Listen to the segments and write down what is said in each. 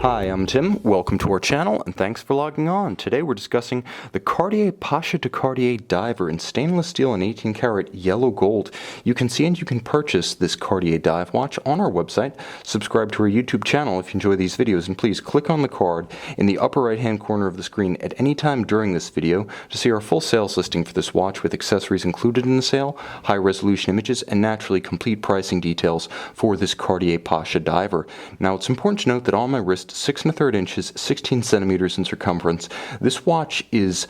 Hi, I'm Tim. Welcome to our channel, and thanks for logging on. Today we're discussing the Cartier Pasha de Cartier Diver in stainless steel and 18 karat yellow gold. You can see and you can purchase this Cartier dive watch on our website. Subscribe to our YouTube channel if you enjoy these videos, and please click on the card in the upper right hand corner of the screen at any time during this video to see our full sales listing for this watch with accessories included in the sale, high resolution images, and naturally complete pricing details for this Cartier Pasha Diver. Now it's important to note that on my wrist 6 1/3 inches, 16 centimeters in circumference. This watch is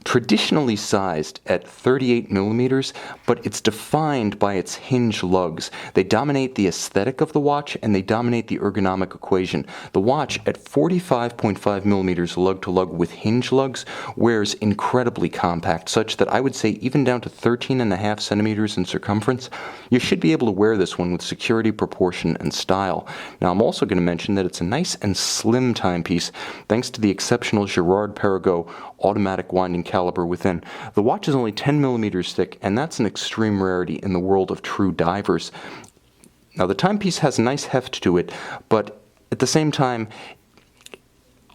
traditionally sized at 38 millimeters, but it's defined by its hinge lugs. They dominate the aesthetic of the watch and they dominate the ergonomic equation. The watch at 45.5 millimeters lug to lug with hinge lugs wears incredibly compact, such that I would say even down to 13.5 centimeters in circumference, you should be able to wear this one with security, proportion, and style. Now I'm also going to mention that it's a nice and slim timepiece thanks to the exceptional Girard Perregaux automatic winding caliber within. The watch is only 10 millimeters thick, and that's an extreme rarity in the world of true divers. Now the timepiece has a nice heft to it, but at the same time,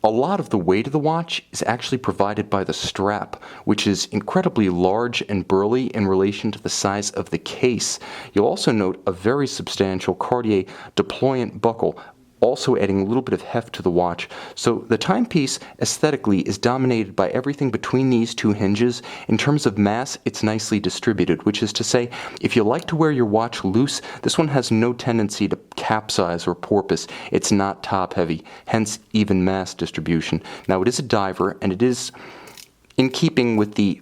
a lot of the weight of the watch is actually provided by the strap, which is incredibly large and burly in relation to the size of the case. You'll also note a very substantial Cartier deployant buckle, also adding a little bit of heft to the watch. So the timepiece aesthetically is dominated by everything between these two hinges. In terms of mass, it's nicely distributed, which is to say, if you like to wear your watch loose, this one has no tendency to capsize or porpoise. It's not top heavy, hence even mass distribution. Now it is a diver, and it is in keeping with the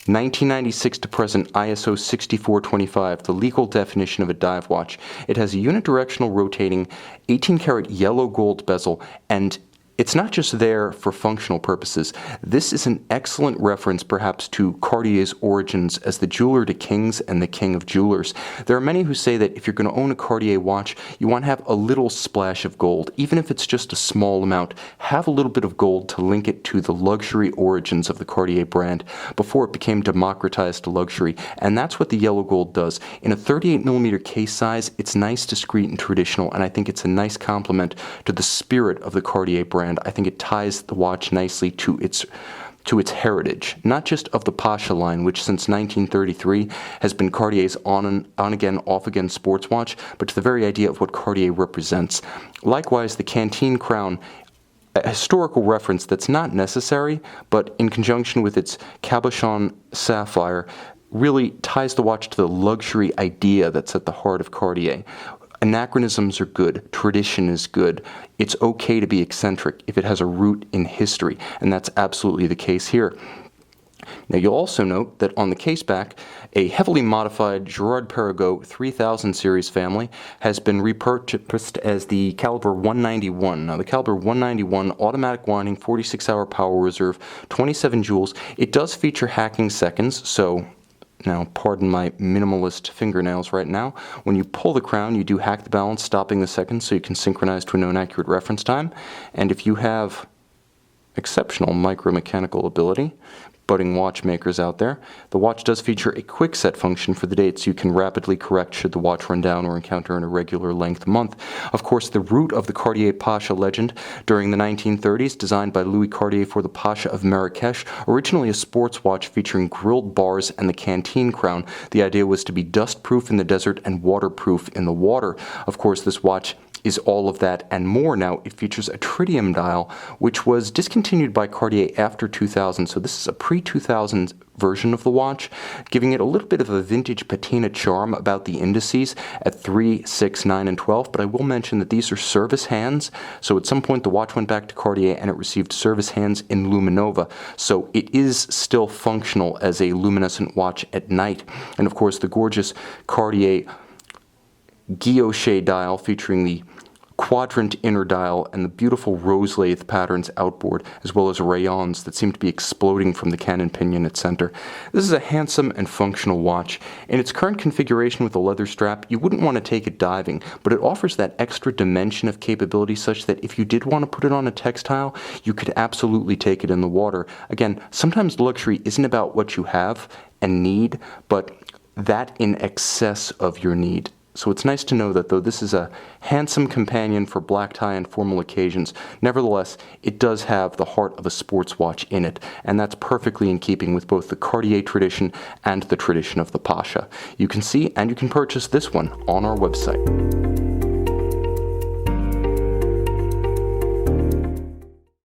1996 to present ISO 6425, the legal definition of a dive watch. It has a unidirectional rotating 18 karat yellow gold bezel, and it's not just there for functional purposes. This is an excellent reference perhaps to Cartier's origins as the jeweler to kings and the king of jewelers. There are many who say that if you're going to own a Cartier watch, you want to have a little splash of gold. Even if it's just a small amount, have a little bit of gold to link it to the luxury origins of the Cartier brand before it became democratized to luxury. And that's what the yellow gold does. In a 38 millimeter case size, it's nice, discreet, and traditional, and I think it's a nice complement to the spirit of the Cartier brand. I think it ties the watch nicely to its heritage, not just of the Pasha line, which since 1933 has been Cartier's on-again, off-again sports watch, but to the very idea of what Cartier represents. Likewise, the Canteen crown, a historical reference that's not necessary, but in conjunction with its cabochon sapphire, really ties the watch to the luxury idea that's at the heart of Cartier. Anachronisms are good, tradition is good. It's okay to be eccentric if it has a root in history, and that's absolutely the case here. Now you'll also note that on the caseback, a heavily modified Girard Perregaux 3000 series family has been repurposed as the caliber 191. Now the caliber 191 automatic winding 46-hour power reserve, 27 joules. It does feature hacking seconds, so now, pardon my minimalist fingernails right now. When you pull the crown, you do hack the balance, stopping the seconds so you can synchronize to a known accurate reference time. And if you have exceptional micromechanical ability, budding watchmakers out there, the watch does feature a quick set function for the dates so you can rapidly correct should the watch run down or encounter an irregular length month. Of course, the root of the Cartier Pasha legend during the 1930s, designed by Louis Cartier for the Pasha of Marrakesh, originally a sports watch featuring grilled bars and the Canteen crown. The idea was to be dust-proof in the desert and waterproof in the water. Of course, this watch is all of that and more. Now it features a tritium dial, which was discontinued by Cartier after 2000, so this is a pre-2000 version of the watch, giving it a little bit of a vintage patina charm about the indices at 3, 6, 9, and 12, but I will mention that these are service hands, so at some point the watch went back to Cartier and it received service hands in Luminova, so it is still functional as a luminescent watch at night. And of course the gorgeous Cartier guilloche dial featuring the quadrant inner dial and the beautiful rose lathe patterns outboard, as well as rayons that seem to be exploding from the cannon pinion at center. This is a handsome and functional watch. In its current configuration with a leather strap, you wouldn't want to take it diving, but it offers that extra dimension of capability such that if you did want to put it on a textile, you could absolutely take it in the water. Again, sometimes luxury isn't about what you have and need, but that in excess of your need. So it's nice to know that though this is a handsome companion for black tie and formal occasions, nevertheless, it does have the heart of a sports watch in it, and that's perfectly in keeping with both the Cartier tradition and the tradition of the Pasha. You can see and you can purchase this one on our website.